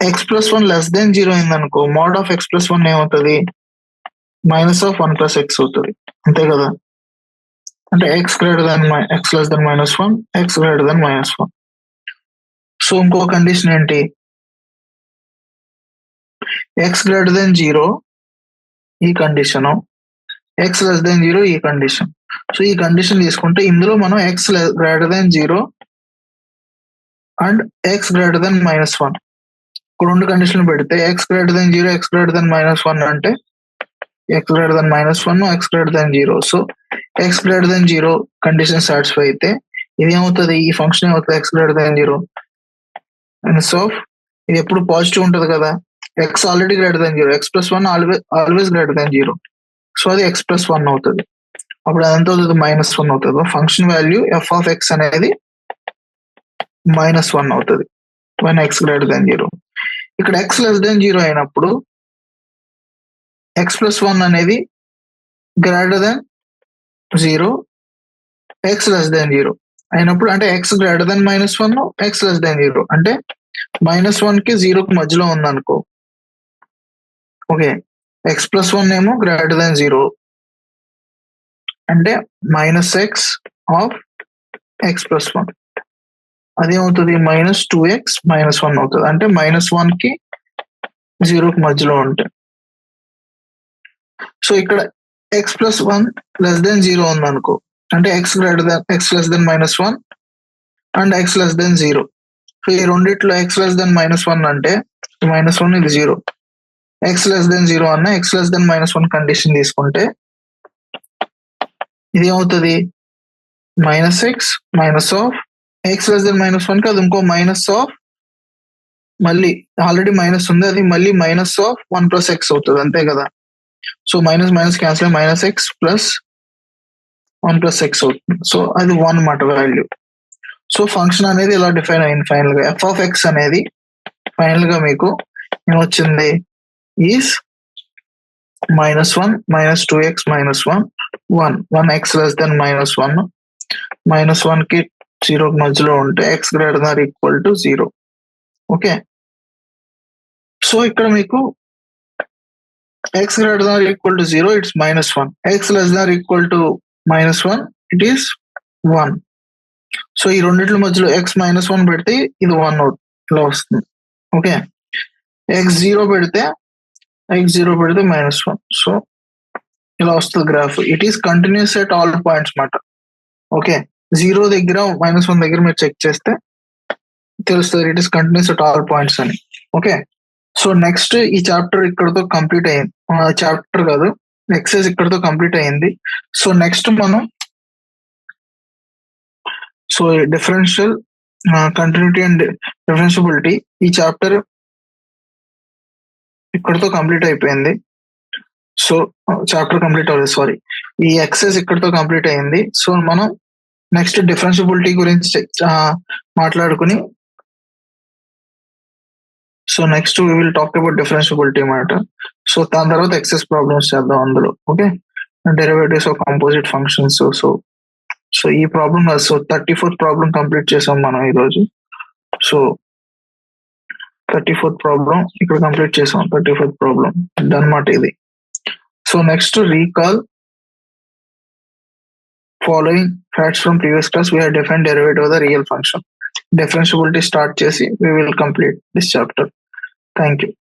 ఎక్స్ ప్లస్ 1 లెస్ దెన్ 0 అయిందనుకో, మోడ్ ఆఫ్ ఎక్స్ ప్లస్ 1 ఏమవుతుంది? మైనస్ ఆఫ్ 1 ప్లస్ ఎక్స్ అవుతుంది, అంతే కదా. అంటే X greater than X less than minus 1, X greater than minus 1. So ఇంకో కండిషన్ ఏంటి? ఎక్స్ గ్రేటర్ దెన్ 0 ఈ కండిషన్, ఎక్స్ లెస్ దెన్ 0 ఈ కండిషన్. సో ఈ కండిషన్ తీసుకుంటే ఇందులో మనం X greater than 0 and X greater than minus 1 రెండు కండిషన్లు పెడితే X greater than 0 X greater than minus 1 అంటే X greater than minus 1 X greater than 0. So x greater than 0 condition satisfy అయితే ఇది ఏమవుతుంది? ఈ ఫంక్షన్ ఏమవుతుంది? X greater than 0 and so ఇది ఎప్పుడు పాజిటివ్ ఉంటుంది కదా. X already greater than 0, X plus 1 always greater than 0. So అది ఎక్స్ ప్లస్ 1 అవుతుంది. అప్పుడు అదంతా అవుతుంది మైనస్ 1 అవుతుంది. Function value f of x అనేది మైనస్ 1 అవుతుంది when ఎక్స్ గ్రేటర్ దెన్ 0. ఇక్కడ ఎక్స్ లెస్ దెన్ 0 అయినప్పుడు ఎక్స్ ప్లస్ 1 అనేది greater than 0, X less than 0 అయినప్పుడు, అంటే X greater than minus 1, X less than 0 అంటే మైనస్ 1 కి 0 కి మధ్యలో ఉందనుకో. ఓకే, ఎక్స్ ప్లస్ 1 ఏమో గ్రేటర్ దెన్ 0 అంటే minus x of x plus 1 అదేమవుతుంది? మైనస్ 2x మైనస్ 1 అవుతుంది, అంటే మైనస్ 1 కి 0 కి మధ్యలో ఉంటాయి. సో ఇక్కడ ఎక్స్ ప్లస్ 1 లెస్ దెన్ 0 ఉందనుకో, అంటే X greater than X less than minus 1 and X less than 0. So ఈ రెండిట్లో ఎక్స్ లెస్ దెన్ మైనస్ 1 అంటే మైనస్ 1 ఇది 0, ఎక్స్ లెస్ దెన్ 0 అన్న X less than minus 1 condition తీసుకుంటే ఇది ఏమవుతుంది? Minus x minus of X less than minus 1 కి అది ఇంకో మైనస్ ఆఫ్, మళ్ళీ ఆల్రెడీ మైనస్ ఉంది, అది మళ్ళీ మైనస్ ఆఫ్ 1 ప్లస్ ఎక్స్ అవుతుంది, అంతే కదా. సో మైనస్ మైనస్ క్యాన్సిల్ అయ్యి minus X plus 1 plus X అవుతుంది. సో అది 1 మాట వాల్యూ. సో ఫంక్షన్ అనేది ఇలా డిఫైన్ అయింది ఫైనల్ గా. ఎఫ్ ఆఫ్ ఎక్స్ అనేది ఫైనల్ గా మీకు ఏమొచ్చింది? Is -1 -2x -1 1 X less than -1 -1 కి 0 కి మధ్యలో ఉంటే X greater than equal to 0. Okay, so ఇక్కడ మీకు x greater than or equal to 0, it's -1. X less than or equal to -1, it is 1. So ఈ రెండిట్ల మధ్యలో x -1 పెడితే ఇది 1 అవుతుంది, ఇలా వస్తుంది. ఓకే, x0 పెడితే -1. సో ఇలా వస్తుంది graph. It is continuous at all points మాట. ఓకే, 0 దగ్గర -1 దగ్గర మీరు చెక్ చేస్తే తెలుస్తుంది it is continuous at all points అని. ఓకే, సో నెక్స్ట్ ఈ చాప్టర్ ఇక్కడతో కంప్లీట్ అయింది. చాప్టర్ కాదు, ఎక్సైజ్ ఇక్కడతో కంప్లీట్ అయింది. సో నెక్స్ట్ మనం డిఫరెన్షియల్ కంటిన్యూటీ అండ్ డిఫరెన్షియబిలిటీ ఈ చాప్టర్ ఇక్కడతో కంప్లీట్ అయిపోయింది. సో చాప్టర్ కంప్లీట్ అవ్వలేదు, సారీ, ఈ ఎక్సైజ్ ఇక్కడతో కంప్లీట్ అయింది. సో మనం నెక్స్ట్ డిఫరెన్షియబిలిటీ గురించి మాట్లాడుకుని, so next we will talk about differentiability అన్నమాట. సో దాని తర్వాత ఎక్సెస్ ప్రాబ్లమ్స్ చేద్దాం అందులో. Okay, derivatives of composite functions. So ఈ ప్రాబ్లమ్ 34th ప్రాబ్లం కంప్లీట్ చేసాం మనం ఈరోజు. సో 34th ప్రాబ్లం ఇక్కడ కంప్లీట్ చేసాం. 34th ప్రాబ్లం అన్నమాట ఇది. So next recall following facts from previous class. We have defined derivative of the real function. Differentiability start chesi we will complete this chapter. Thank you.